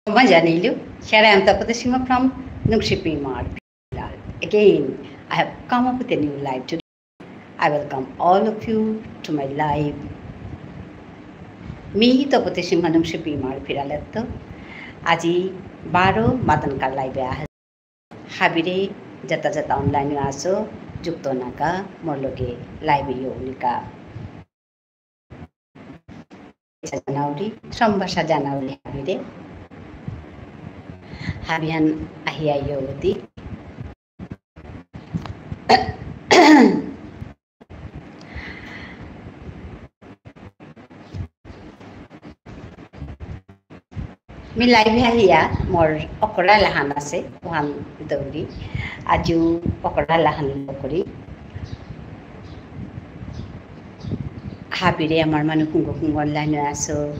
Majanelu, here I am Tapatasima from Nukshipi Mart. Again, I have come up with a new live today. I welcome all of you to my live. Me Tapatasima Nukshipi Mart Piraletto. Aji Baro Matankar live Habire Jata Jata online aso Juktonaka Morloke live Yolika. Janauri, Sambasa Janauri Habire. Habian ahia yodi. Mi live ahia mor okora lahan ase wan dauri aju okora lahan lokori habire amar manu kungo online aso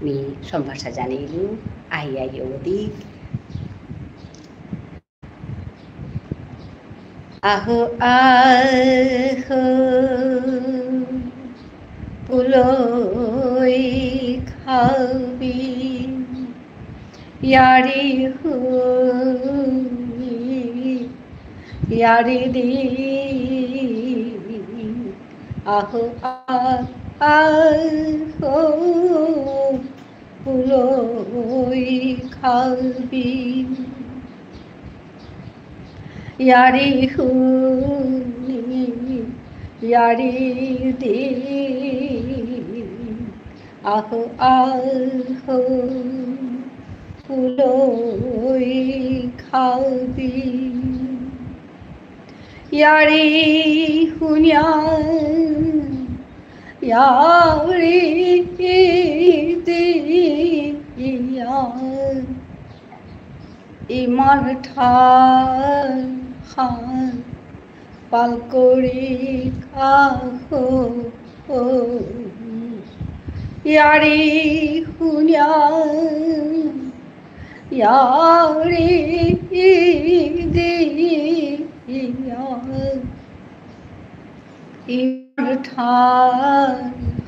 mi sombasa janilu ahia yodi. Aho aho puloi khabi yari hui yari di aho aho puloi khabi yari hui yari di aho aho puloi khabi yari hunya yari di imar than khan palkori kho yari hunya yari di imar than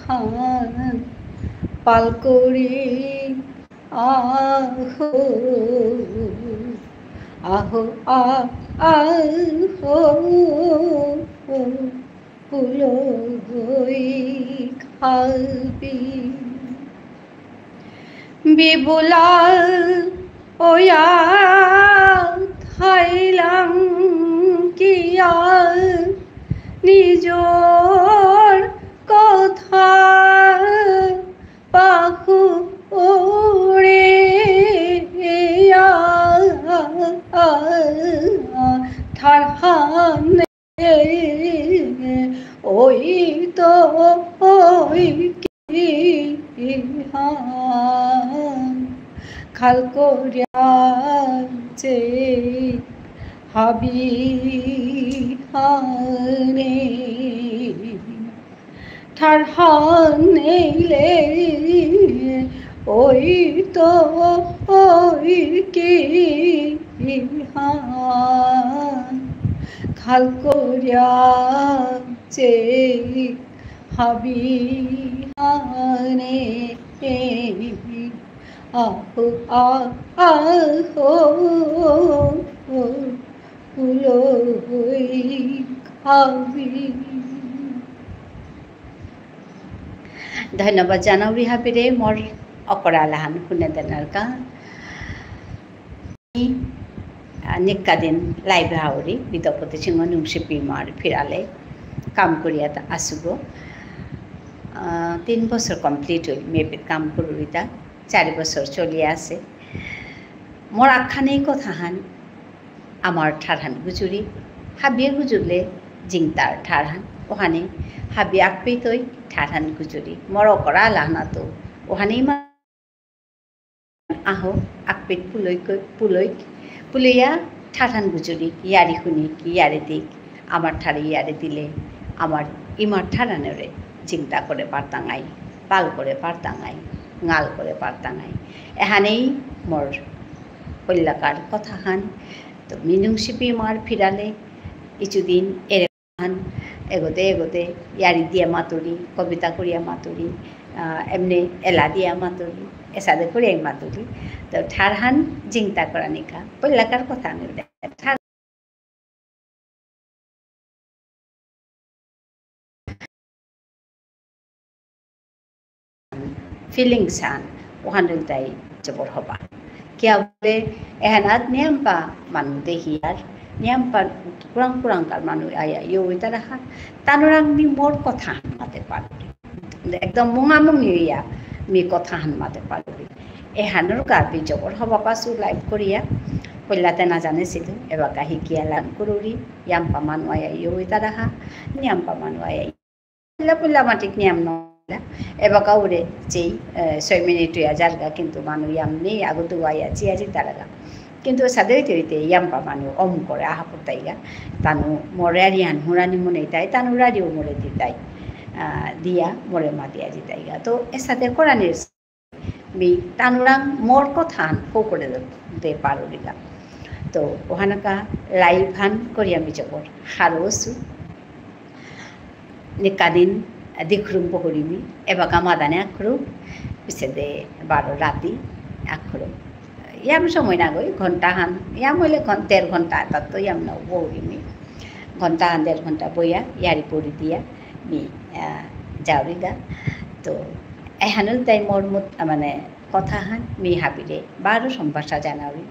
khan palkori aho aho aho puloi khabi bibula oya thailang kiya nijor kotha pahu ore tharhane oi to oi ki khalkoria che habi hane tharhane le oi to oi ki khalkoria che habi hane aho aho puloi khabi. ধন্যবাদ জানাউরি হাবিরে মোর অকরা লাহান শুনে দেনার কা নিকা দিন live হাউরি বিদপতি সিংহ নুংসিপি মার ফিরালে কাম করিয়া আসুব 3 বছর complete হই মেপে কাম করুইতা 4 বছর চলিয়ে আছে মোর আখানেই কথা হান আমার ঠারহান গুজুরি হাবিয়ে গুজুরলে জিংতার ঠারহান ওখানে হাবি আকপেই তৈ ঠারহান গুজুরি মর অকরা লাহনা তো ওখানেই আহো আকপেত পুলই পুলইয়া ঠারহান গুজুরি ইয়ারি শুনি কি ইয়ারে দিক আমার ঠারে ইয়ারে দিলে আমার ইমার ঠারানোরে চিন্তা করে পারতাঙাই পাল করে পারতাঙাই গাল করে পারতাঙাই এখানেই মোর কল্যাকার কথা হান তো মিনুংসিপি মার ফিরালে কিছুদিন এরে হান এগোতে এগোতে ইয়ারি দিয়া মাতুরি কবিতা করিয়া মাতুরি এমনি এলা দিয়া মাতুরি এসাদে করে এই মাতুলি তো ঠারহান জিংতা করা নিকা পৈলাকার কথা নিলে ফিলিংসান ওহানুলতাই জবর হবা কিয়া বলে এহানাত নিয়াম্পা মানু দেহিয়ার নিয়াম্পা kurang kurang kar manu aya yo itara ha tanurang ni mor কথা হানমাতে পারবে একদম মুঙামুঙি ইয়া মি কথা হানমাতে পারবে এহানোর গাবি জবর হবা পাসু লাইভ করিয়া পইলাতে না জানিছিল এবার শিকিয়া লান করুরি ইয়াম্পা মানু আয়া yo itara ha নিয়াম্পা মানু আয়া পইলা পইলা মাটিক নিয়াম নলা এবার কাউরে যেই 6 মিনিট ইয়া জারগা কিন্তু মানু ইয়াম নেই আগতো আয়া চিয়াজি তারাগা কিন্তু সাদে হইতে ইয়াম্পা মানু অম করে আহা পতাইগা তানু মরারিয়ান হুরানি মনে তাই তানু রাডিও মরে দিতাই দিয়া মরে মা দিয়া দিতাইগা তো এর সাথে কোরআনের মি তানুরাং মোর কথান ফো করে দে পারুরিগা তো ওহানাকা লাইভ হান করি আমি জবর হারোসু নিকাদিন দিখরুম পহরিমি এবাকা মাদানে আখরুম পিছে দে 12 রাতি আখরুম ইয়াম সময় না গই ঘন্টা হান ইয়াম হইলে 1.5 ঘন্টা তত ইয়াম না বহিমি ঘন্টা হান 1.5 ঘন্টা বইয়া ইয়ারি পড়ি দিয়া মি যাওরিগা তো এহানুল তাই মোর মানে কথা হান মি হাবিরে 12 সম্ভাষা জানাউরি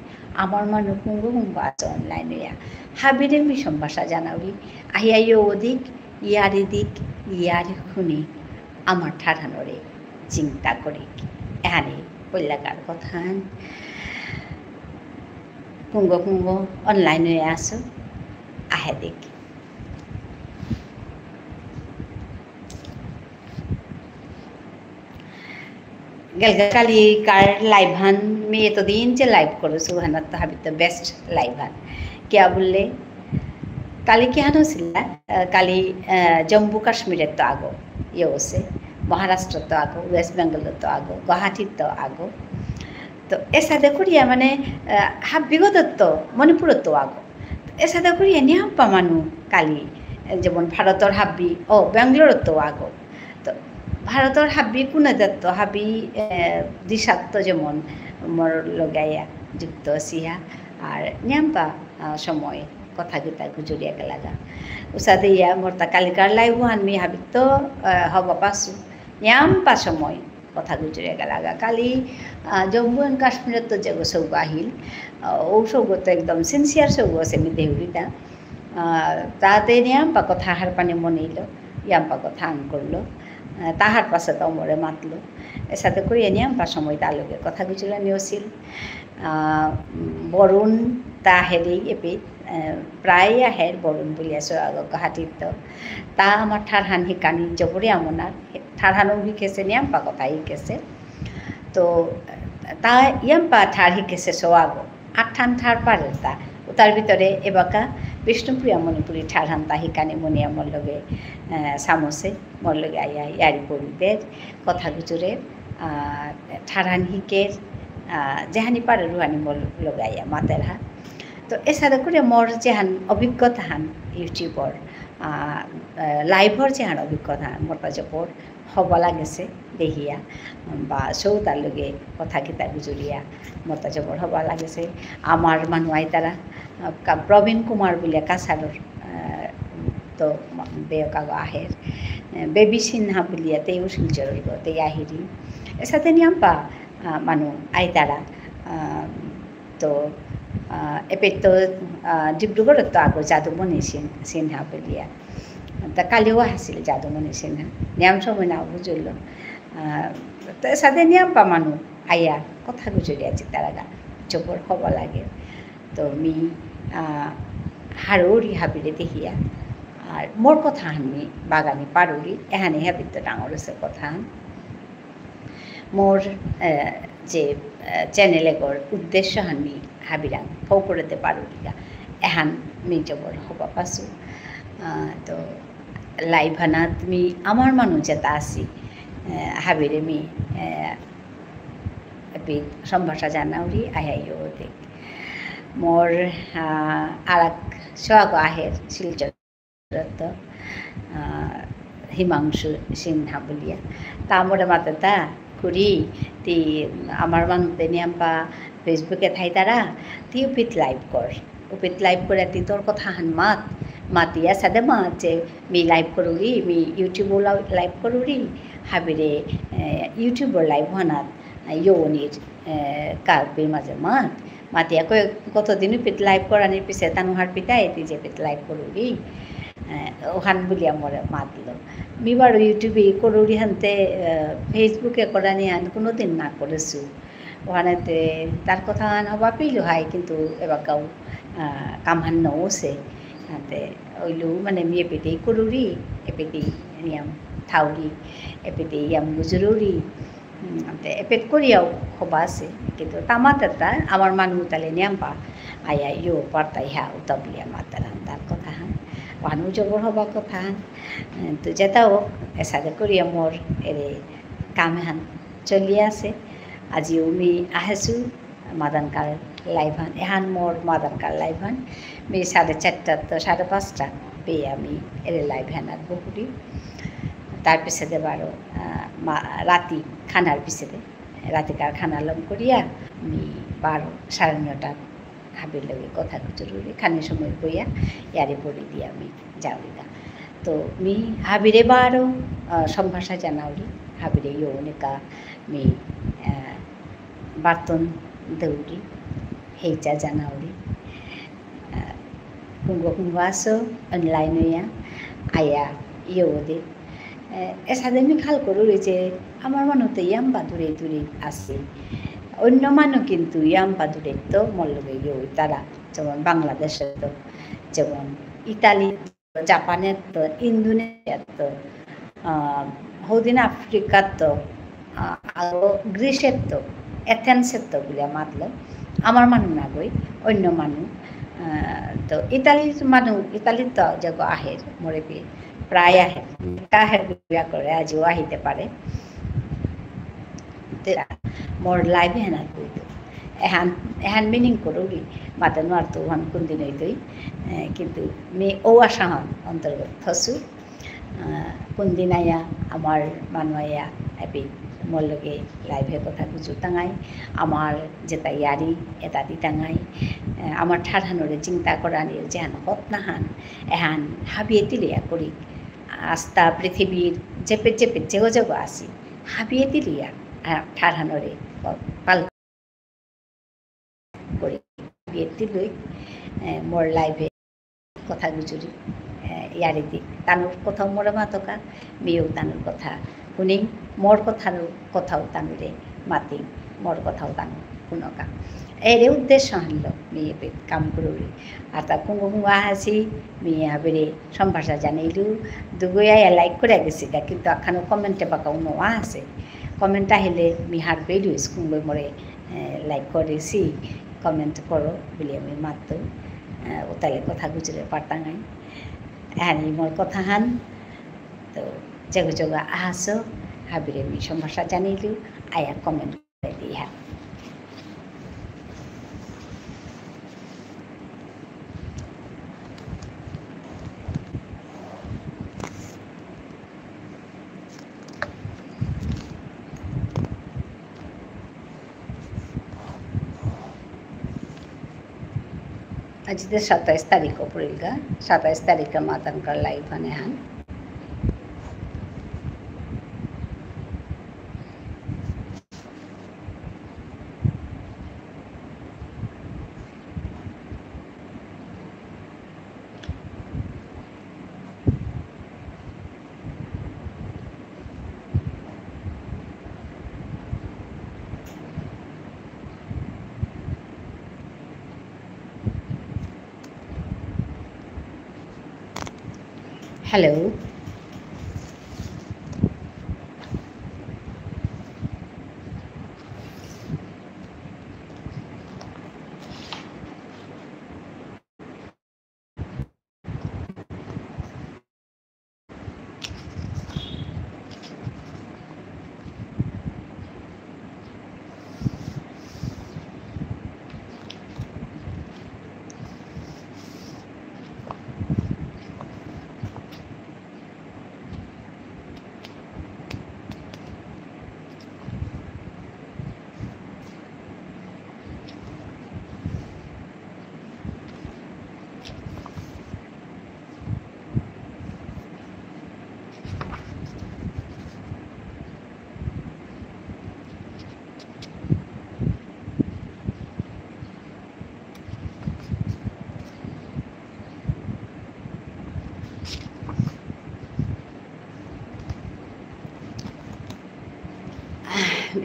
আমার মানু কুঙ্গু কুঙ্গু আছে অনলাইন ইয়া হাবিরে মি সম্ভাষা জানাউরি আহিয়াইও অধিক ইয়ারি দিক ইয়ারি খুনি আমার ঠাঠানরে চিন্তা করি এহানি পল্লাকার কথা হান কুঙ্গো কুঙ্গো অনলাইন হয়ে আসো আহে দেখি কালি কার লাইভ হান আমি এতদিন যে লাইভ করো সুহানাত হাবি তো বেস্ট লাইভ হান কিয়া বললে কালি কি হান হয়েছিল কালি জম্মু কাশ্মীরের তো আগো ইয়ে হচ্ছে মহারাষ্ট্র তো আগো ওয়েস্ট বেঙ্গলের তো আগো গুয়াহাটির তো আগো তো এর সাথে করিয়া মানে বিগতর তো মণিপুরের তো আগো এর সাথে করিয়া নিয়াম্পা মানু কালি যেমন ভারতের হাব্বি ও বেঙ্গলোরের তো আগো তো ভারতের হাব্বি কুনাদাত্ত হাবি দিশাত্ত যেমন মর লগাইয়া যুক্ত সিহা আর নিয়াম্পা সময় কথা গীতা গুজরিয়া গেলাগা উসাদে ইয়া মোরতা কালিকার লাইভ আনমি হাবি তো হবা পাসু নিয়াম্পা সময় কথা গুজরিয়া গেলাগা কালি জম্মু এন্ড কাশ্মীরের তো যেগো সৌগ আহিল ও সৌগ তো একদম সিনসিয়ার সৌগ আছে মি দেউরিটা তাতে নিয়াম্পা কথা হার পানি মনেইল ইয়াম্পা কথা আন করলো তাহার পাশে তো মরে মাতলো এর সাথে করিয়ে নিয়াম্পা সময় তার লোকে কথা গুজরা নিয়েছিল বরুণ তা হেরেই এপে প্রায় আহের বরুণ বলিয়াছো আগ গুৱাহাটীত তো তা আমার ঠারহান শিকানি জবরে আমনার ঠারহানও শিকেছে নিয়াম্পা কথা শিকেছে তো তা ইয়াম্পা ঠার শিকেছে সোয়াগ 8 ঠার পারে তা তার ভিতরে এবাকা বিষ্ণুপ্রিয়া মণিপুরী ঠারহান তা শিকানি মনিয়া মোর লগে সামসে মোর লগে আইয়া ইয়ারি পরিদের কথা গুজরে ঠারহান শিকের যেহানি পারে রুহানি মোর লগে আইয়া মাতের হা তো এর সাথে করে মোর যেহান অভিজ্ঞতা হান ইউটিউবর লাইভর যেহান অভিজ্ঞতা হান মোর জপর হব লাগেছে দেহিয়া বা সৌতার লগে কথা গীতা গুজরিয়া মোরতা জবর হবা লাগেছে আমার মানুষ আই তারা প্রবীণ কুমার বলিয়া কাছাড়র তো বেয়কাগ আহের বেবি সিনহা বলিয়া তেও শিলচর হইব তে আহিরি এর সাথে নিয়াম্পা মানুষ আই তারা তো এপে তো ডিব্ৰুগড়ত তো আগো যাদুমণি সিনহা বলিয়া তা কালিও আসছিল যাদুমণি সিনহা নিয়াম সময় না বুঝল তো সাথে নিয়াম্পা মানুষ আইয়া কথা গুজরি আছে তারা জবর হব লাগে তো মি হারৌরি হাবিরে দেখিয়া আর মোর কথা হানমি বাগানি পারুরি এহানি হাবির তো ডাঙর হচ্ছে কথা মোর যে চ্যানেলেগর উদ্দেশ্য হানমি হাবিরাং ফৌ করতে পারুরিগা এহান মি জবর হবা পাসু তো লাইভ হানাত মি আমার মানুষ যেটা আসি হাবিরে মি সম্ভাষা জানাউরি আহাইও দেখ মোর আরাক সোয়াগ আহের শিলচর হিমাংশু সিনহা বলিয়া তা মোরে মাতে তা করি তি আমার মানুষদের নিয়াম্পা ফেসবুকে থাই তারা তি উপিত লাইভ কর উপিত লাইভ করে তি তোর কথা হান মাতিয়া সাদে মাত যে মি লাইভ করুরি মি ইউটিউবও লাইভ করুরি হাবিরে ইউটিউবর লাইভ হানাত ইয়নির কার্পের মাঝে মাতিয়া কতদিন উপিত লাইভ করানির পিছে তানুহার পিতা এটি যে পিত লাইভ করুরি ওখান বলিয়া মরে মাতল মিবার ইউটিউবে করুরি হানতে ফেসবুকে করানি হান কোনো দিন না করেছো ওখানেতে তার কথা হান হবা পেইল হয় কিন্তু এবার গাও কামহান নৌছে হাতে ওইলু মানে মিয়ে পেটেই করুরি এপেটেই নিয়াম থাউরি এপেটেই ইয়াম গুজরুরি এপেট করিয়াও হবা আছে কিন্তু তামাতা আমার মানুষ তালে নিয়াম্পা আয়া ইয়ো পারতাই হ্যাঁ উতাবলিয়া মাতারান তার কথা হান মানুষ জবর হবার কথা হান তো যেটাও এসাদে করিয়া মোর এরে কামে হান চলি আছে আজিও মি আহেছো মাদানকার লাইভ হান এহান মোর মাদানকার লাইভ হান মি 4:30 তো 5:30 পেয়ে আমি এর লাইভ হান আর বহুরি তার পিছনে বারো রাতি খানার পিছনে রাতিকার খানা লম করিয়া আমি 12:30 হাবির লগে কথা জরুরি খানের সময় বইয়া ইয়ারে পড়ে দিয়ে আমি যাওয়া তো মি হাবিরে বারো সম্ভাষা জানাওরি হাবিরে ইয়নিকা মি বার্তন দৌড়ি হেইচা জানাওরি কুঙ্গ আসো অনলাইন হইয়া আয়া ইয়দে এসাদে আমি খাল করুরি যে আমার মনতে ইয়াম্বা দূরে আছে অন্য মানুষ কিন্তু ইয়াম্বা দূরে তো মল্লগে ইয়ে তারা যেমন বাংলাদেশের তো যেমন ইতালি জাপানের তো ইন্দোনেশিয়ার তো হদিন আফ্রিকার তো গ্রিসের তো এথেন্সের তো বলিয়া মাতল আমার মানুষ না গই অন্য মানুষ তো ইতালির তো যে আহের মরে পেয়ে প্রায় আহে কাহের বিয়া করে আজিও আহিতে পারে মোর লাইভে হেনা কইতো এহান মিনিং করুরি মাতানো আর তো ওহান কোন দিন হইতই কিন্তু মে ও আশা হন অন্তর্গত থসু কোন দিন আয়া আমার মানুষ আয়া এপি মোর লগে লাইভে কথা বুঝু টাঙাই আমার যেটা ইয়ারি এটা দি টাঙাই আমার ঠাড়ানোরে চিন্তা করানির যেহান হত নাহান এহান হাবিয়ে তিলিয়া করি আস্তা পৃথিবীর চেপে যেগো আসি হাবিয়ে দিলিয়া ঠাড়ানোরে পাল করে হাবিয়ে দিলই মোর লাইভে কথা গুজুরি ইয়ারে দিক তানুর কথাও মোরে মাতকা মেয়েও তানুর কথা শুনি মোর কথাও তানুরে মাতি মোর কথাও তানু শুনকা এরে উদ্দেশ্য আনলো মেয়ে কাম করি আর তা কুঙ্গু আহাসি মেয়ে হাবেরে সম্ভাষা জানাইলু দুগইয়া লাইক করে গেছি কিন্তু এখানো কমেন্টে বাঁকাও নোয়া আছে কমেন্ট আহিলে মি হার বেরিয়েছি কুঙ্গই মরে লাইক করেছি কমেন্ট করো বলে আমি মাত ওতালে কথা গুজরে পারতাঙাই হ্যাঁ মোর কথা হান তো জগা আহাস হাবিরে মি সম্ভাষা জানাইলু আয়া কমেন্ট করে দিই হ্যাঁ आज 27 तारीख अप्रैल का 27 तारीख का मातन का लाइव आने हैं हेलो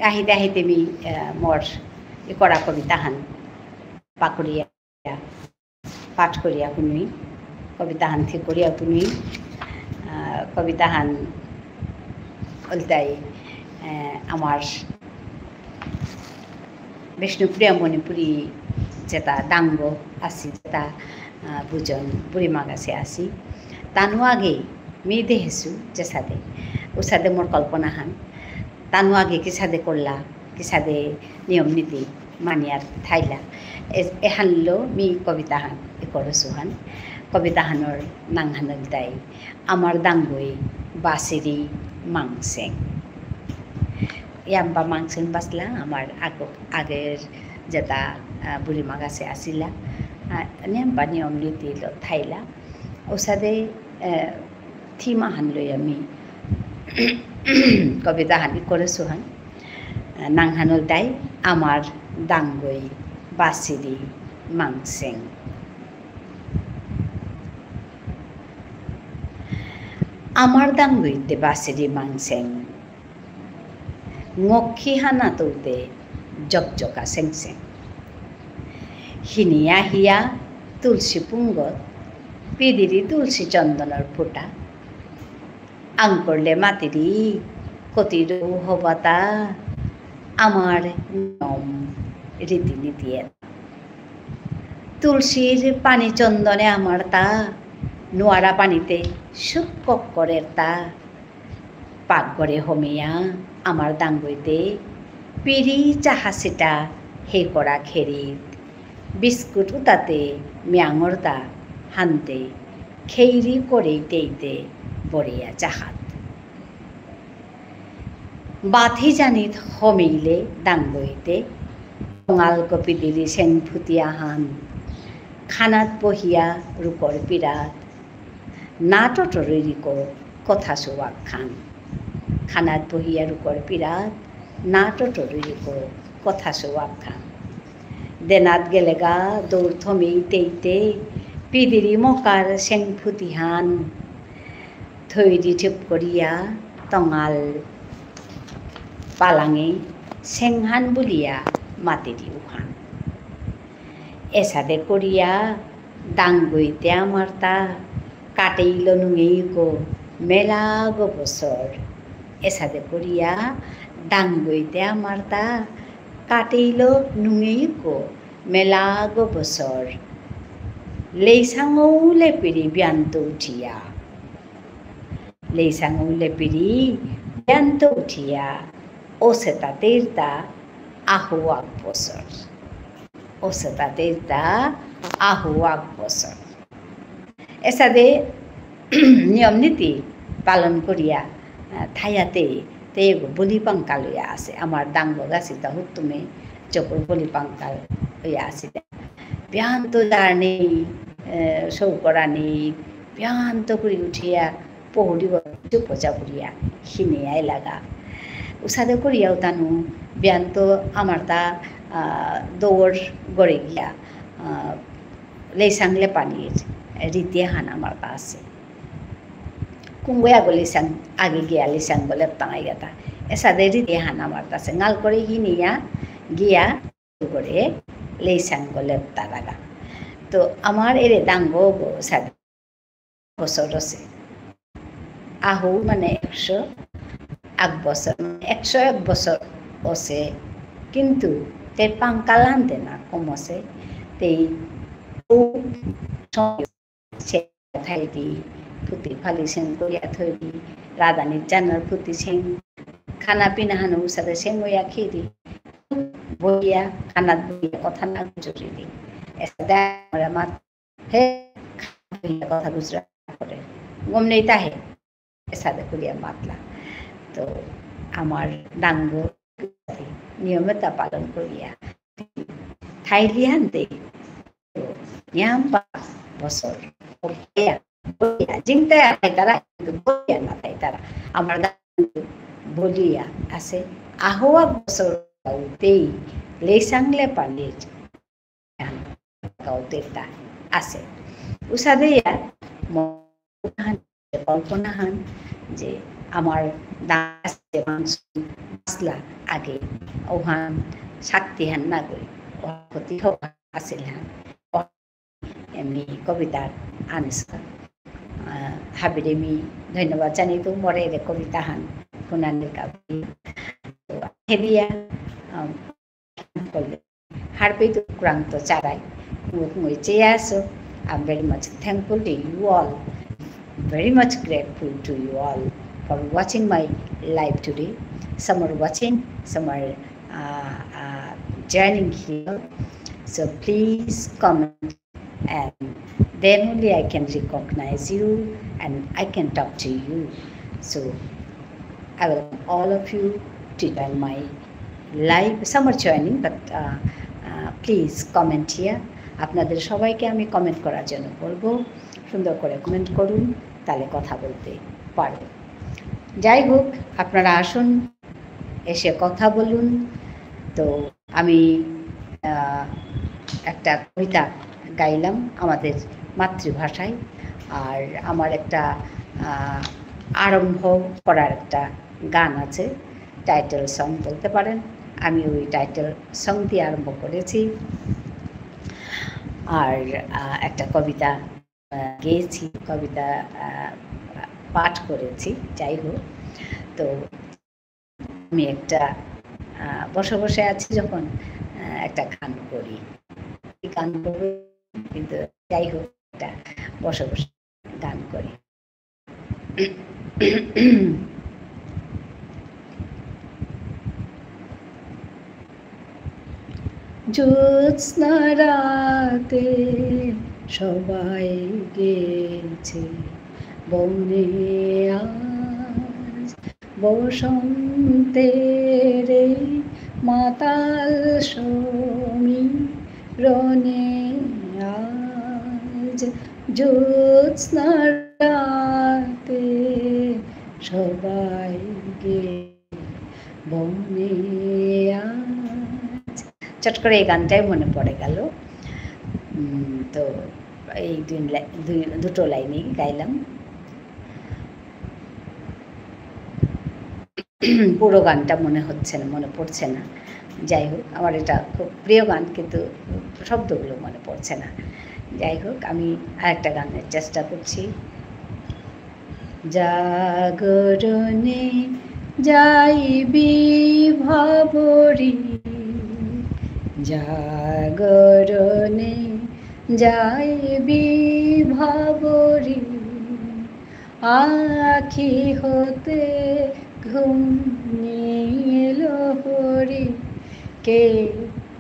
আহিতে আহিতে আমি মোর করা কবিতাহান পাকড়িয়া পাঠ করিয়া শুনুই কবিতাহান ঠিক করিয়া শুনুই কবিতাহান ওলটাই আমার বিষ্ণুপ্রিয়া মণিপুরী যেটা ডাঙ্গ আসি যেটা বুজন বুড়িমা গাছে আসি তানু আগে মি দেহেছু যে সাদে ও সাদে মোর কল্পনা হান তানু আগে কি সাদে করলা কি সাদে নিয়ম নীতি মানিয়ার থাইলা এহানলো মি কবিতাহান এ করছু হান কবিতাহানর নাংহানল দাই আমার দাঙ্গই বাসিরি মাংসেং ইয়াম্বা মাংসেং বাসলা আমার আগের যেটা বুড়িমা গাছে আসিলা নেম্বা নিয়ম নীতি থাইলা ও সাদে থিমা হান লই আমি কবিতা হানি করেছো হান নাংহানল দাই আমার দাঙ্গই বাসিরি মাংসেং আমার দাঙ্গইতে বাসিরি মাংসেং ngokhi hana tote jokjoka sengse hinia hiya tulsi pungot pidiri tulsi chandonor phuta angkorle matiri kotiru hobata amar niom riti nitiye tulsir pani chandone amar ta nuara panite sukkok korer ta পাকঘরে হোমিয়া আমার দাঙ্গইতে পিড়ি চাহা সিটা হে করা খেরিত biscuit উতাতে ম্যাঙরতা হানতে খেইরি করেইতেইতে বড়িয়া Chahat বাথি জানিত হমিলে দাঙ্গইতে টঙাল copy দিলি Seng ফুটিয়া হান খানাত বহিয়া রুকর পিরাত না টটরিক কথা সোয়াক খান খানাত বহিয়া রুকর পিরাত না টটরিক কথা সোয়াক খান দেনাত গেলেগা দৌড় থমেইতেইতে পিদিরি মকার সেং ফুটিহান থৈরি ঠেপ করিয়া টঙাল পালাঙে সেংহান বলিয়া মাতিরি উহান এসাদে করিয়া দাঙ্গইতে আমার তা কাটেইল নুঙেইক মেলা গো বছর এসাদে করিয়া দাঙ্গইতে আমার তা কাটেইল নুঙেইক মেলা গো বছর লেইসাঙৌ লেপিরি ব্যান্ত উঠিয়া লেইসাঙৌ লেপিরি ব্যান্ত উঠিয়া ও সেতা তেরতা আহুয়াক বছর ও সেতা তেরতা আহুয়াক বছর এসাদে নিয়ম নীতি পালন করিয়া থাইয়াতে তে বলি পাঙ্কাল হইয়া আছে আমার দাঙ্গ গাছিতা হুতুমে চকুর বলি পাঙ্কাল হইয়া আছে ব্যান্ত যার নেই সৌকরা নেই ব্যান্ত করে উঠিয়া পহরিব চুপচা করিয়া হিনিয়াই লাগা উসাদে করিয়াও তানু ব্যান্ত আমার তা দৌড় গড়ে গিয়া লেইসাংলে পানির রীতি হান আমার তা আছে কুঙ্গয়া গো লেইসাং আগে গিয়া লেইসাং বলে টাঙাই গেতা এসাদে রীতি হান আমার তা আছে গাল করে হিনিয়া গিয়া করে লেইসাং গলে তারাগা তো আমার এরে দাঙ্গ সাদে বছর আছে আহু মানে 101 বছর 101 বছর আছে কিন্তু তে পাঙ্কাল আনতে না কম আছে তেই খাইদি ফুটি ফালি সেং করিয়া থইদি রাধানির জানার ফুটি সেং খানা পিনা হানো সাথে সেং হইয়া খেদি বইয়া খানাত বইয়া কথা না জরুরি এসা মাত হে কথা গুজরা করে গম নেই তাহে এসাদে করিয়া মাতলা তো আমার দাঙ্গ নিয়মিতা পালন করিয়া থাইলিয়ানতে নিয়াম্বা বছর জিংতে তারা বলিয়া না তাই তারা আমার দাঙ্গ বলিয়া আছে আহুয়া বছর গাউতেই লেইসাংলে পানির গাউতেটা আছে উসাদেয়া কল্পনা হান যে আমার দাসলা আগে ওহান শক্তিহান নাগরিক অতি আছিল এমনি কবিতার আনিসা হাবিরেমি ধন্যবাদ জানিয়ে তো মরে কবিতা হান খুনানির কাবি হেদিয়া harpe tu kurang to charai ngui cheyaso. I'm very much thankful to you all, very much grateful to you all for watching my live today. Some are watching, some are joining here, so please comment, and then only I can recognize you and I can talk to you. So I welcome all of you to join my live. Some are joining, but please comment here. আপনাদের সবাইকে আমি comment করার জন্য বলবো, সুন্দর করে comment করুন, তাহলে কথা বলতে পারব। যাই হোক, আপনারা আসুন, এসে কথা বলুন। তো আমি একটা কবিতা গাইলাম আমাদের মাতৃভাষায়, আর আমার একটা আরম্ভ করার একটা গান আছে, টাইটেল সং বলতে পারেন। আমি ওই টাইটেল সং দিয়ে আরম্ভ করেছি, আর একটা কবিতা গেয়েছি, কবিতা পাঠ করেছি। যাই হোক, তো আমি একটা বসে বসে আছি যখন একটা গান করি, গান করব, কিন্তু যাই হোক একটা বসে বসে গান করি। জ্যোৎস্না রাতে সবাই গেছে বনে, আজ বসন্তের মাতাল সমীরণে, আজ জ্যোৎস্না রাতে সবাই গেছে বনে। চট করে এই গানটাই মনে পড়ে গেল, তো এই দুটো লাইনেই গাইলাম। পুরো গানটা মনে হচ্ছে না, মনে পড়ছে না। যাই হোক, আমার এটা খুব প্রিয় গান, কিন্তু শব্দগুলো মনে পড়ছে না। যাই হোক, আমি আরেকটা গানের চেষ্টা করছি। জাগরণে যাইবি ভাবরি, জাগরণে যাইবি ভাবরি, আখি হতে ঘুম নীল হরি, কে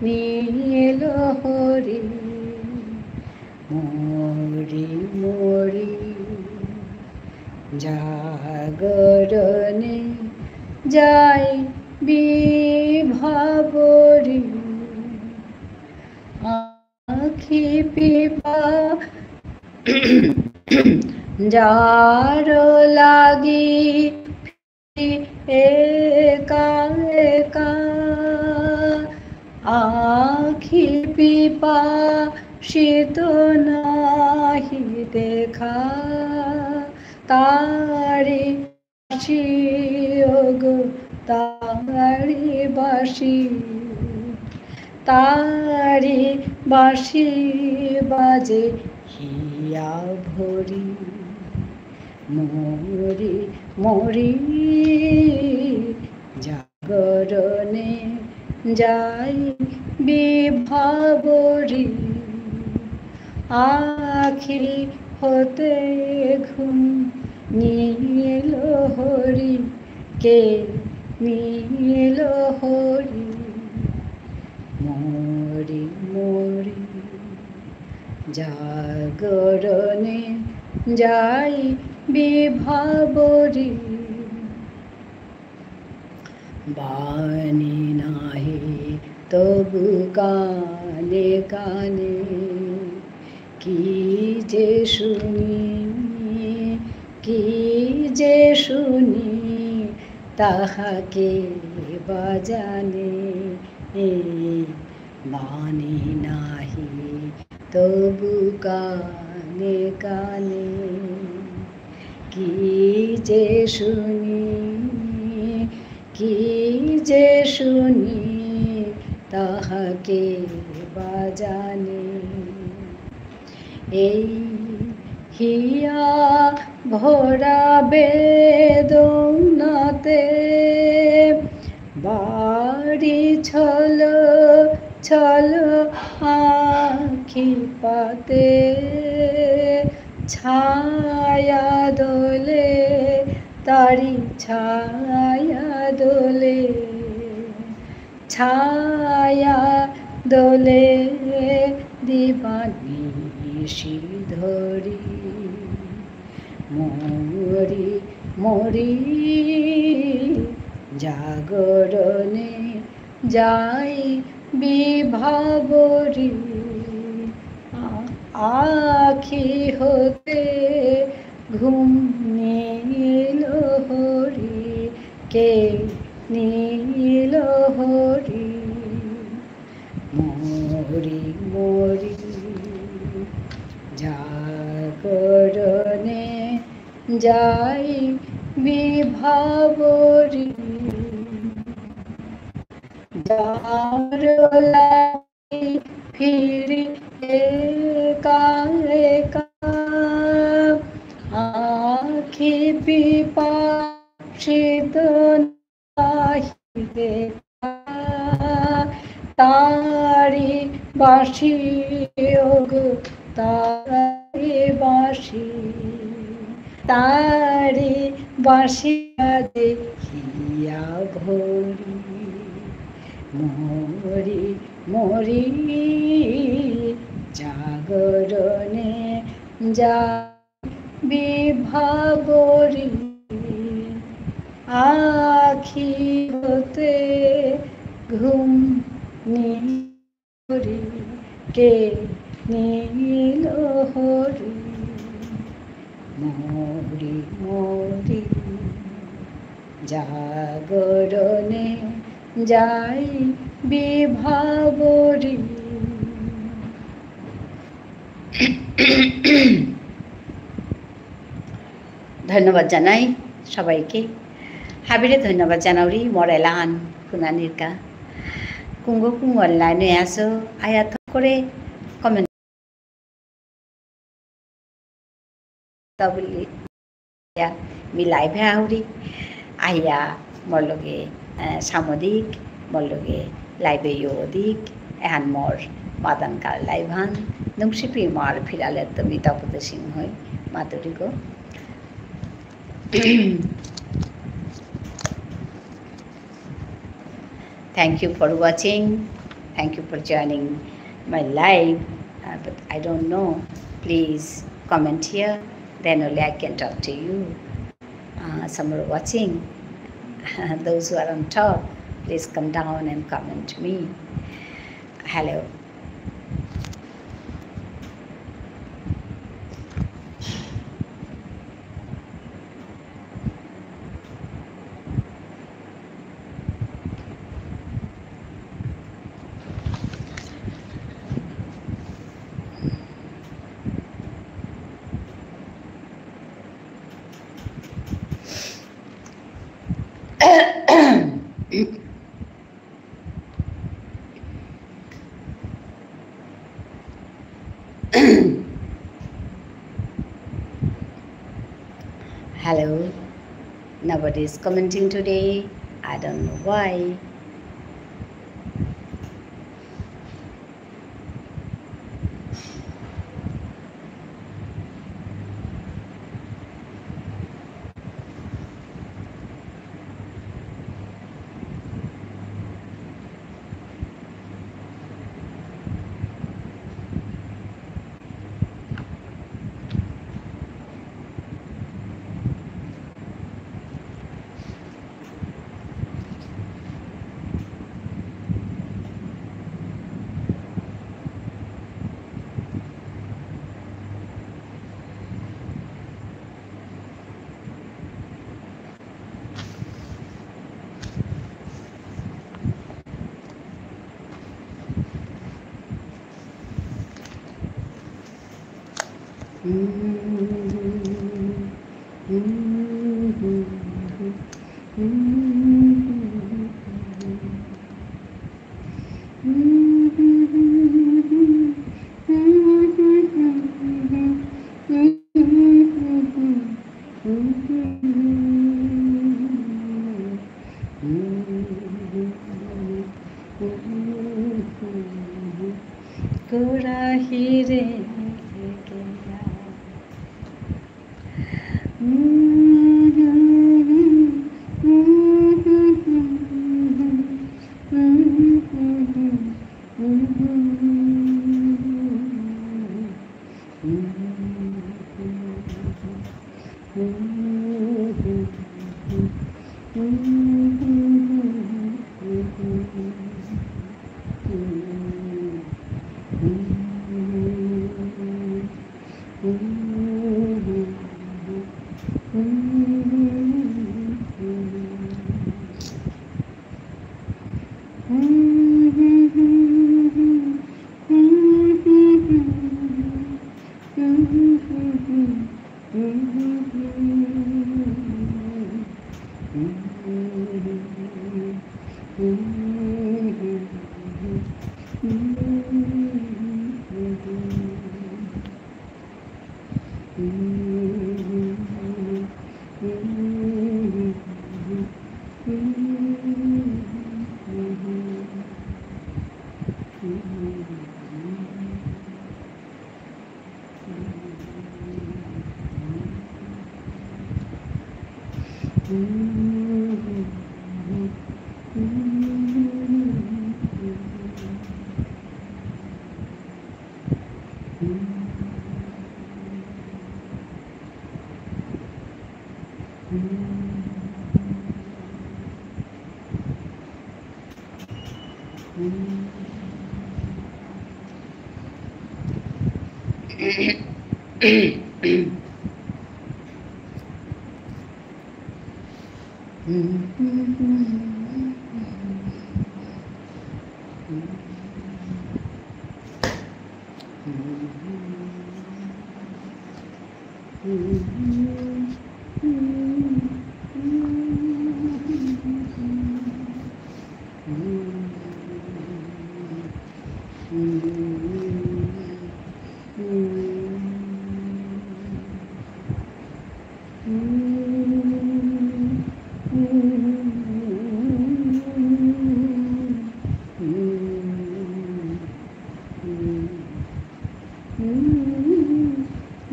নীল হরি, মরি মরি জাগরণে যাইবি ভাবরি, আখি পিপা যার লাগি একা একা, আখি পিপা শীত নাহি দেখা, তারি বাসি ওগো তারি বাসি, তারি বাসি বাজে হিয়া ভরি, মরি মরি জাগরণে যাই বিভাবরি, আখি হতে ঘুম নীল হরি, কে নীল হরি, মরি মরি জাগরণে যাই বিভাবরি, বাণী নাহি তবু কানে কানে, কি যে শুনি কি যে শুনি, তাহাকে বাজানে, বাণী নাহি তবু কানে কানে, কি যে শুনি, কি যে শুনি, তাহাকে বাজানে। এই হিয়া ভরা বেদনাতে বাড়ি ছল ছল আখি পাতে, ছায়া দোলে তারি ছায়া দোলে, ছায়া দোলে দিবানিশি ধরি। মরি মরি জাগরণে যাই বিভাবরী, আখি হতে ঘুম নীল হরি, কে নীল হরি। মরি মরি জাগরণে যাই বিভাবরী, যার লাগি ফিরি একা একা, আখি পিপাসিত নাহি দেখা। তারি বাঁশি ওগো তারি বাঁশি, তারি বাঁশি বাজে হিয়া ভরি। মরি মরি জাগরণে যাই বিভাবরী, আখি হতে ঘুম নীল হরি, কে নীল হরি। মরি মরি জাগরণে যাই বিভাবরী। ধন্যবাদ জানাই সবাইকে। হাবিরে ধন্যবাদ জানাউরি মরেলান খুনানিরকা কুঙ্গো কুঙ্গল লাইনে আসো আয়া করে কমেন্ট বলি মি লাইভে আউরি আইয়া মোর লগে সামদিক মোর লগে লাইভে ইয়দিক এহান মোর মাদানকার লাইভান নুংসিপি মার ফিরালে তুমি তপতে সিং হই মাতুরি গো। Thank you for watching. Thank you for joining my live. But I don't know. Please comment here. Then only I can talk to you. Some are watching. Those who are on top, please come down and comment me. Hello. Hello. Nobody is commenting today. I don't know why. गोरा हीरे गया।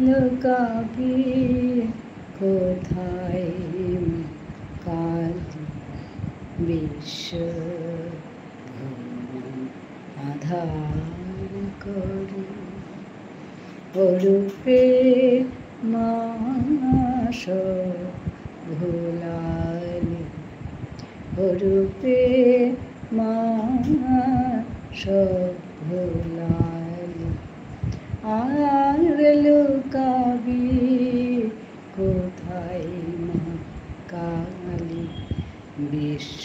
লুকাবি কোথায় কাল বিশ্ব আধার করি অরূপে মাস ভোলালি অরূপে মাস ভোলালি আর লুকাবি কোথায় মা কালী বিশ্ব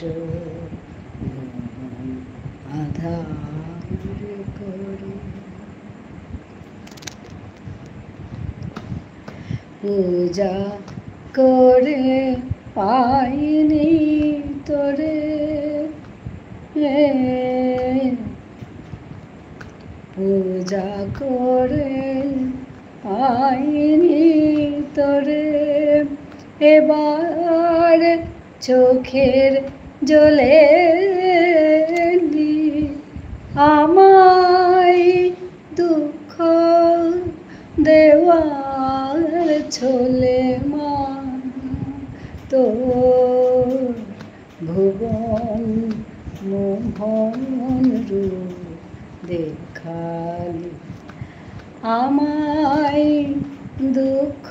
আধার করি পূজা করে পাইনি তোরে পূজা করে পাইনি তোরে এবার চোখের জলে আমায় দুঃখ দেওয়ার ছলে মা তোর ভুবন মোহন রূপ দেখালি আমায় দুঃখ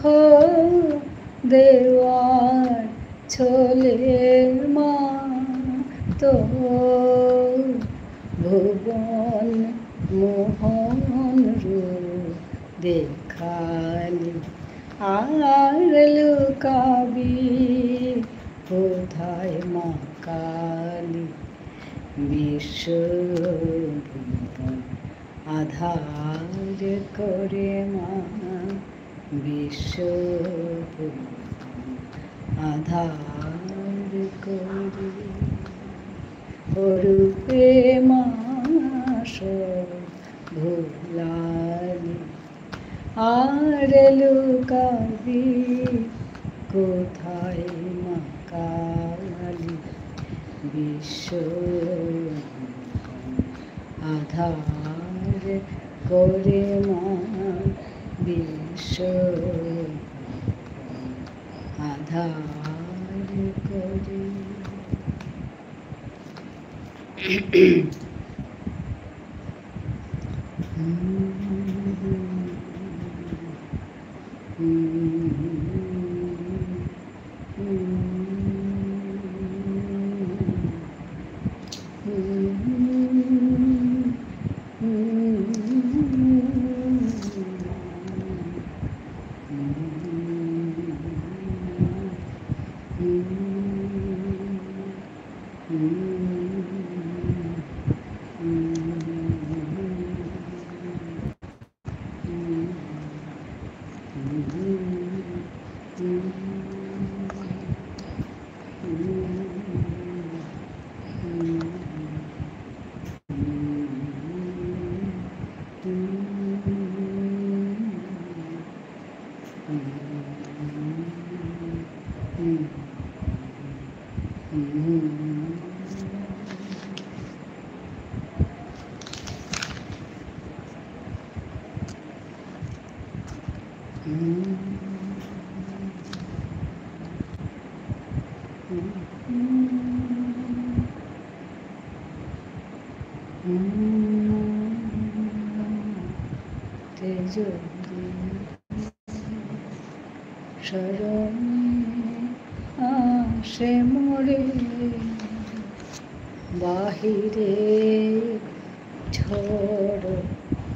দেওয়ার ছলে মা তোর ভুবন মোহন রূপ দেখালি আর লুকাবি কোথায় মা কালী বিশ্ব আধার করে মা বিশ্ব আধার করে অরূপে মাস ভোলালি আর লুকাবি কোথায় মা কালী বিশ্ব আধার করে মন বিশ্ব আধার করে। শরণে আসে মোরে বাহিরে ঝড়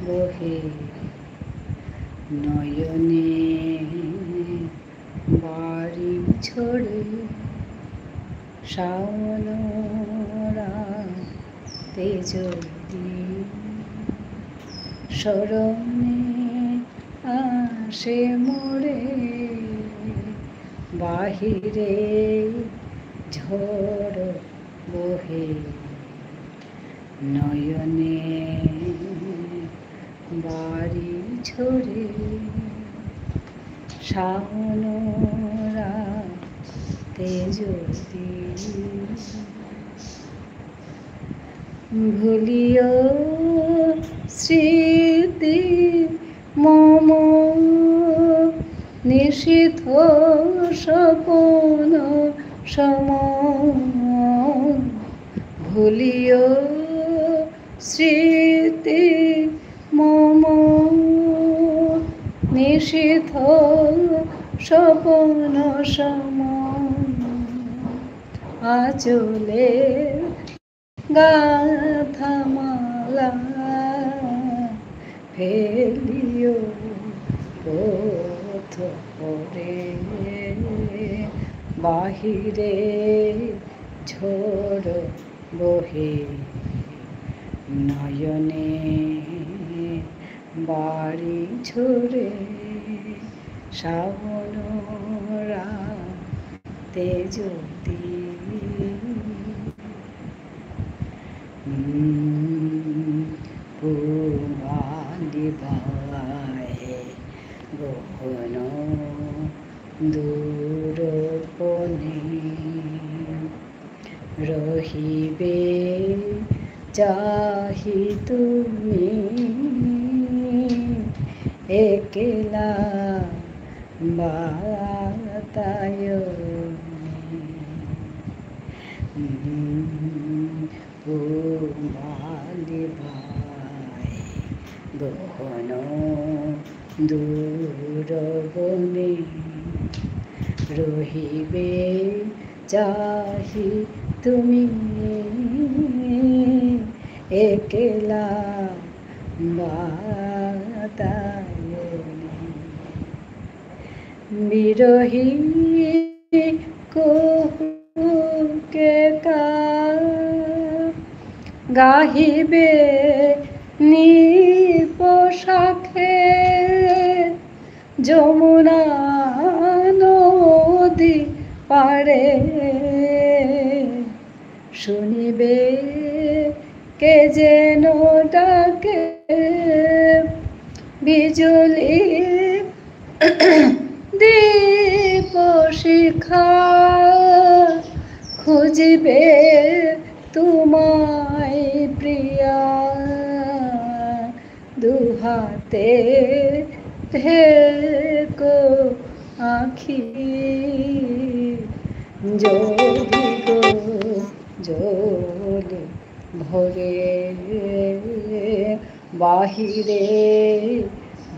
বহে নয়নে বাড়ি ঝরে শাওন রাতে যদি শরণে আসে মোরে বাহিরে ঝড় বহে নয়নে বাড়ি ঝরে শাওন রাতে যদি ভুলিও স্মৃতি মম নিশিথ স্বপন সম ভুলিও স্মৃতি মম নিশিথ স্বপন সম আচলে গাথামালা ফেলিও পথ পরে বাহিরে ঝড় বহে নয়নে বাড়ি ঝরে শাওন রাতে যদি পূবালি বায়ে গহন দূরপনে রহিবে চাহি তুমি একলা বাতায়নে পূবালি বায়ে গহন দূরবনে রহিবে চাহি তুমি একলা বাতায়নে বিরহী কুহুকে গাহিবে নিপোষাখে যমুনা নদী পারে শুনিবে কে যেন ডাকে বিজুলি দীপ শিখা খুঁজিবে তোমায় প্রিয়া দুহাতে ঢেকো আখি যদি গো জলে ভরে বাহিরে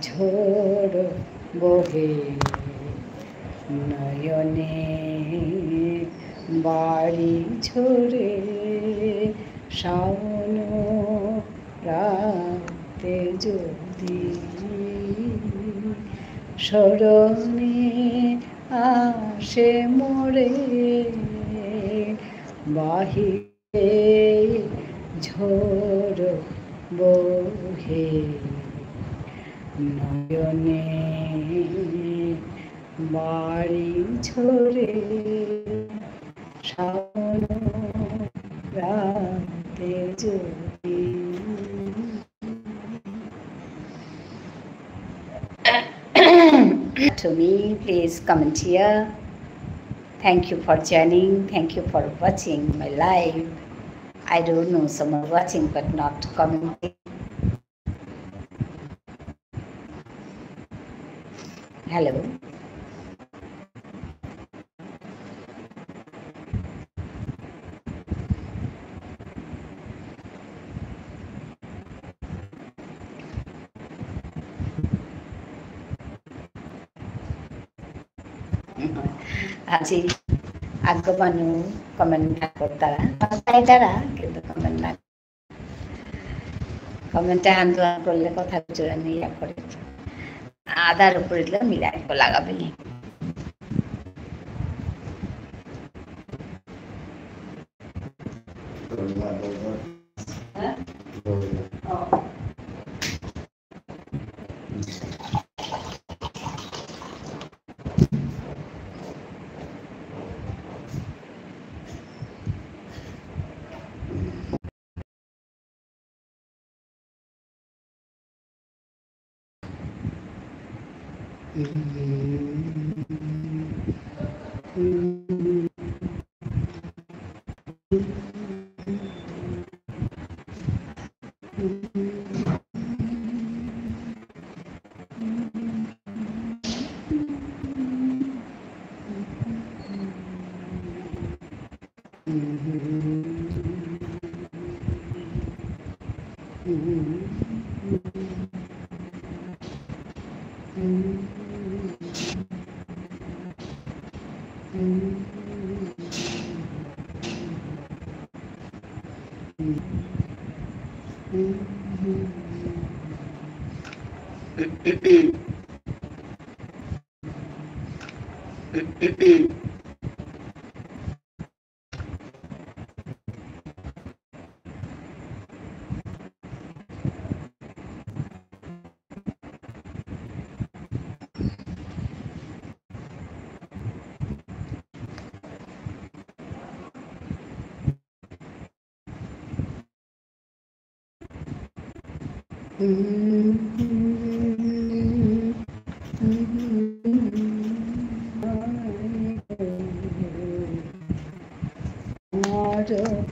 ঝড় বহে নয়নে বাড়ি ঝরে শাওন রাতে যদি স্মরণে আসে মোরে বাহিরে ঝড় বহে নয়নে বাড়ি ঝরে শাওন রাতে যদি। To me, please comment here. Thank you for joining. Thank you for watching my live. I don't know, some are watching but not commenting. Hello. আজি আগ্রবানু কমেন্ট না করতারা তারা কিন্তু কমেন্ট না কমেন্টে আন্দোলন করলে কথা জোরে নিয়ে করে আদার উপরে মিলাই লাগাবেনি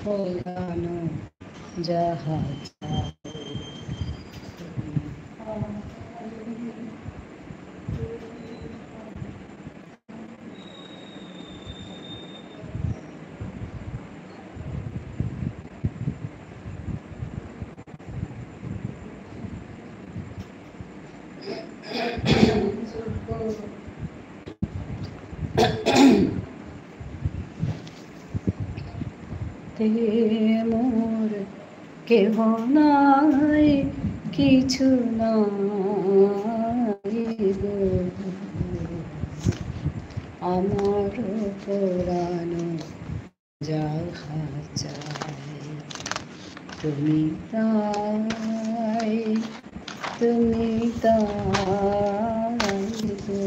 পলানো জাহাজ মোর কেহ নাই কিছু নাই গো আমার পুরানো যাহা চাই তুমি তাই তুমি তাই গো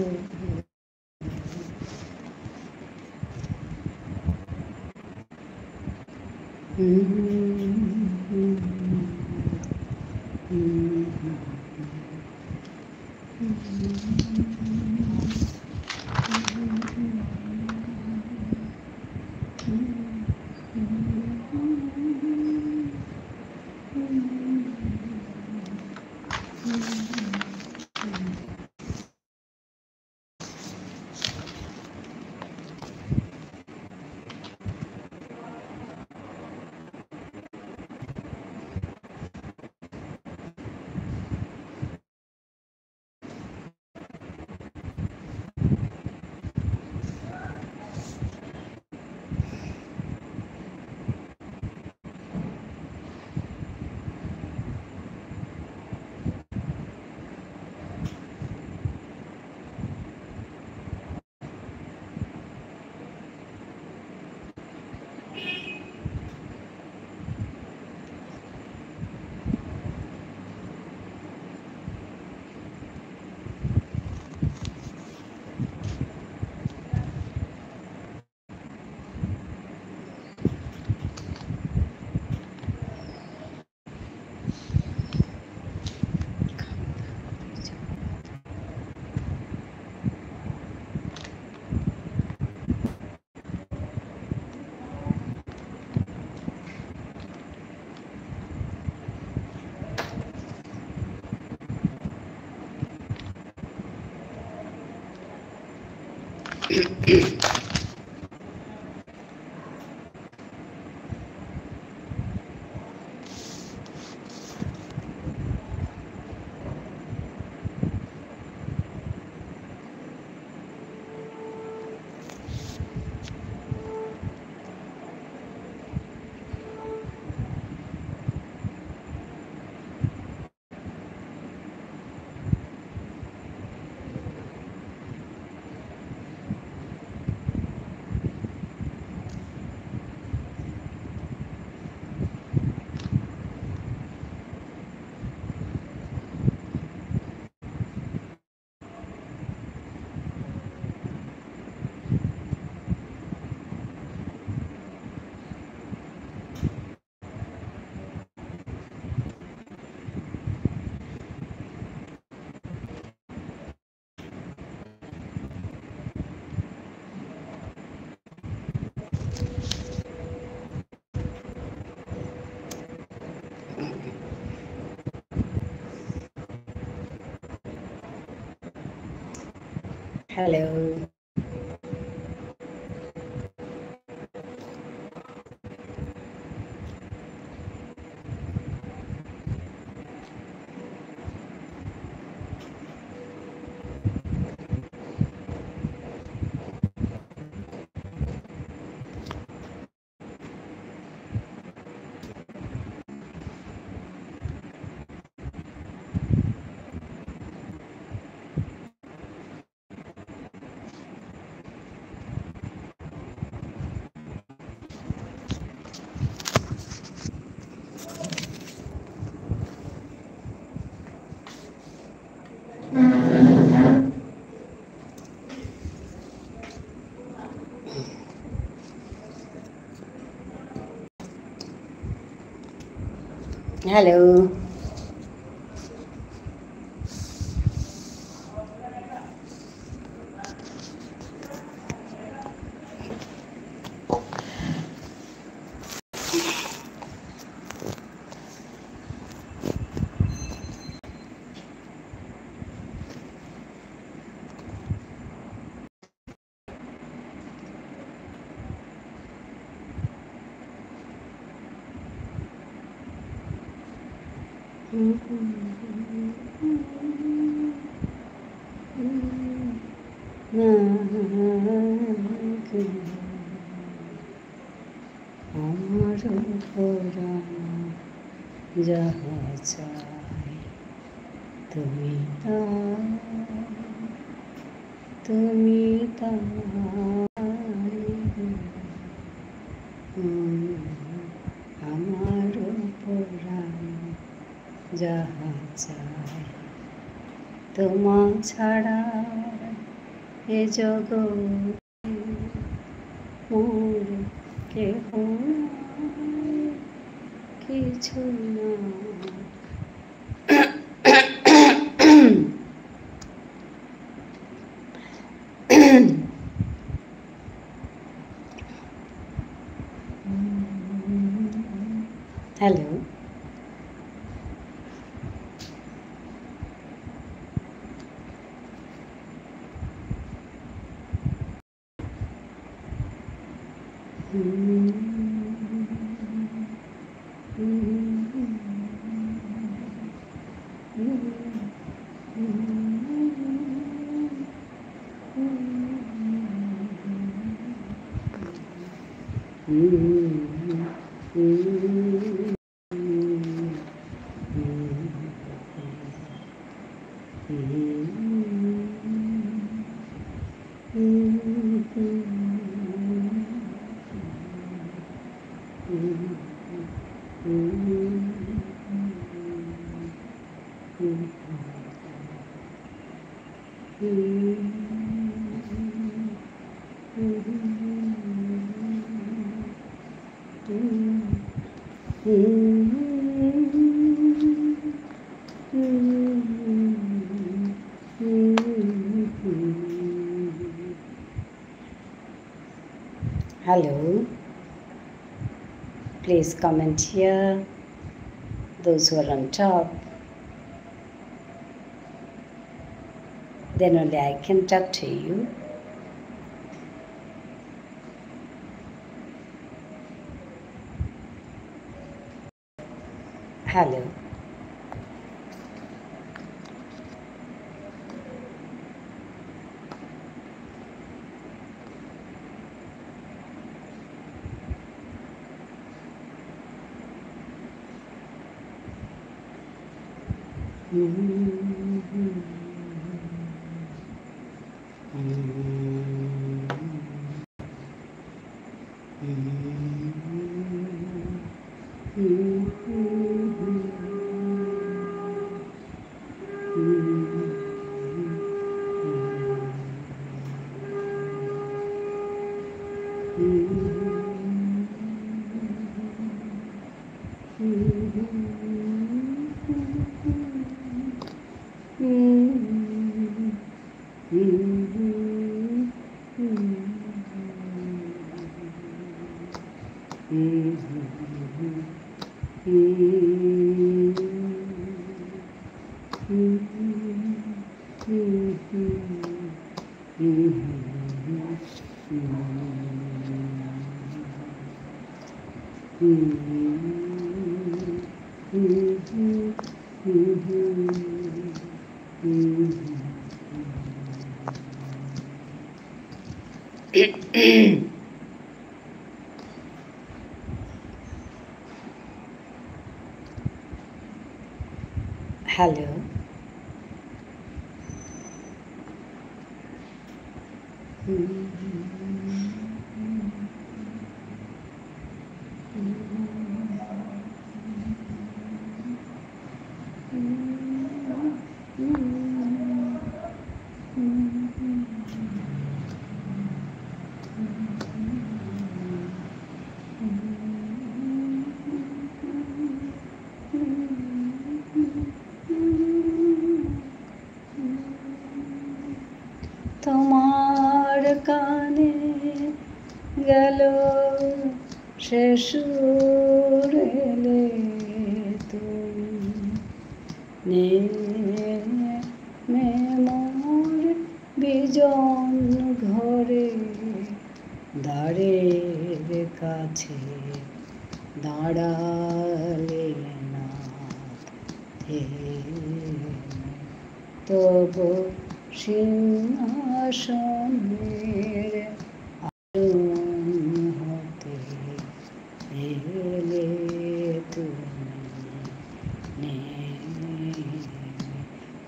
Hello. Hello. আমার পুরানো যাহা চাই তুমি তাই আমার পুরানো যাহা চাই তোমা ছাড়া এ জগৎ মোর কেহ নাই, কিছু না। Hello. Hello, please comment here, those who are on top. Then only I can talk to you. Hello. Hello. তোমার কানে গেল সে সুর এলে তুমি মোর বিজন ঘরে দ্বারের কাছে দাঁড়ালে না তবু সিংহাসনের আসন হতে এলে তুমি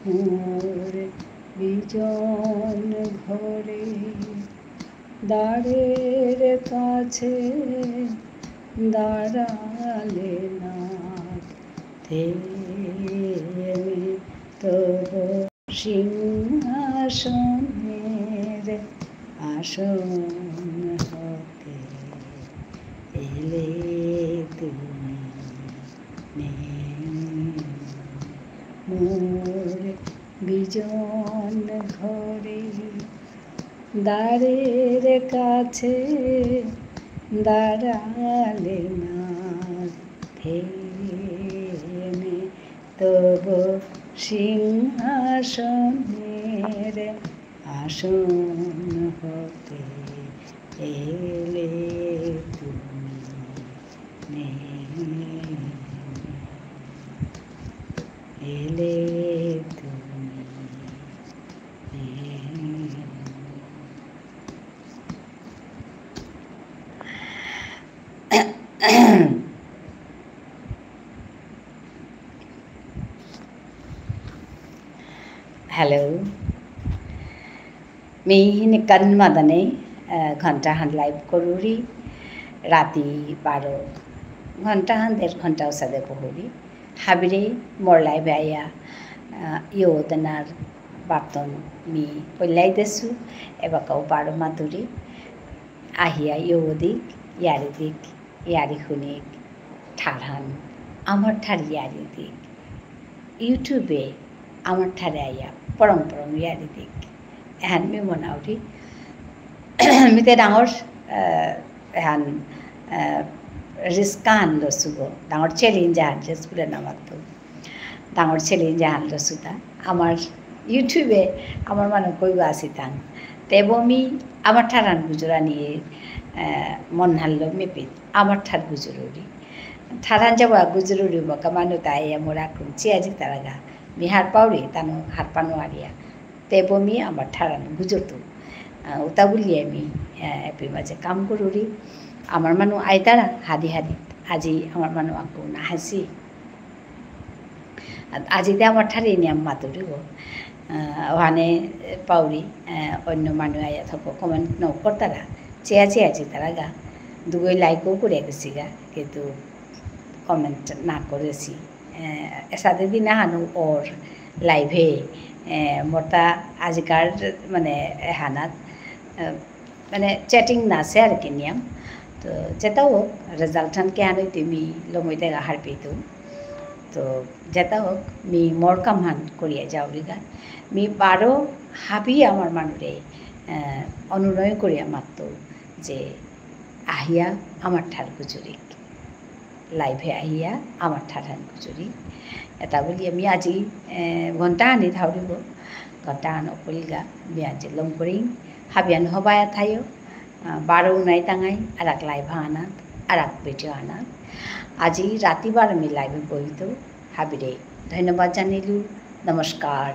মোর বিজন ঘরে দ্বারের কাছে দাঁড়ালে না থেমে তবু সিংহাসনের আসন হতে এলে তুমি মোর বিজন ঘরে দ্বারের কাছে দাঁড়ালে না থেমে তবু সিংহাসনের আসন হতে এলে তুমি এলে তুমি Hello. मी निकन मदने घंटा हन लाइव करूरी राती 12 घंटा हन 1.5 घंटा उसादे करूरी हाबिरे मोर लाइव आया यो दनार बातन मी पल्लाई देसु एबा काउ 12 मातुरी আহিয়া यो दिक यारी खुनिक ठारहान आमर ठार यारी दिक यूट्यूबे आमर ठारे आया परम यारी दिक एहान मी मनाउरी मिते डाঙर एहान रिस्कान लसुगो डाঙर चैलेंज आहान रेस्कुले नामातो डाঙर चैलेंज आहान लसुता आमार यूट्यूबे आमार मानो कइबो आसितां तेबोमी आमार ठारान गुजरा निये मन हाल्लो मेपित आमार ठार गुजरुरी ठारान जाबा गुजरुरी बका मानो ताया मोरा कुंची आजि तारागा मी हार पाउरी तानो हार पानो आरिया तेबोमी आमार ठारान गुजरतो उता बुलिये मी एपि माजे काम करूरी आमार मानो आइतारा हादी আজি आमार मानो आंको ना हासि আজি ते आमार ठारे नियम मातुरी गो ওখানে পাউরি অন্য মানুষ আয়া থাকো কমেন্ট ন করতারা চেয়ে আছে তারা গা দুগই লাইকও করে গেছি গা কিন্তু কমেন্ট না করেছি সাথে দিন হানু ওর লাইভে মোরটা আজিকার মানে হানাত মানে চ্যাটিং না আছে আর কি নিয়ম তো যেটা হোক রেজাল্ট কে আনো তুমি লমইতে হার পেতো তো যেটা হোক মি মোর কামহান করিয়া যাওরি গা मी 12 हाबी आमार मानुरे अनुनय करिया मातो जे আহিয়া आमार ठार गुजुरिक लाइभे আহিয়া आमार ठारान गुजुरिक एता बोली आमी आजि घंटा आनि थाउरिबो घंटा आनो कलिगा मी आजि लम करि हाबियान हबाया थायो 12 उनाय ताङाय आराक लाइभ आना आराक भिडिओ आना आजि राति 12 मी लाइभे बहितो हाबिरे धन्यवाद जानिलु नमस्कार।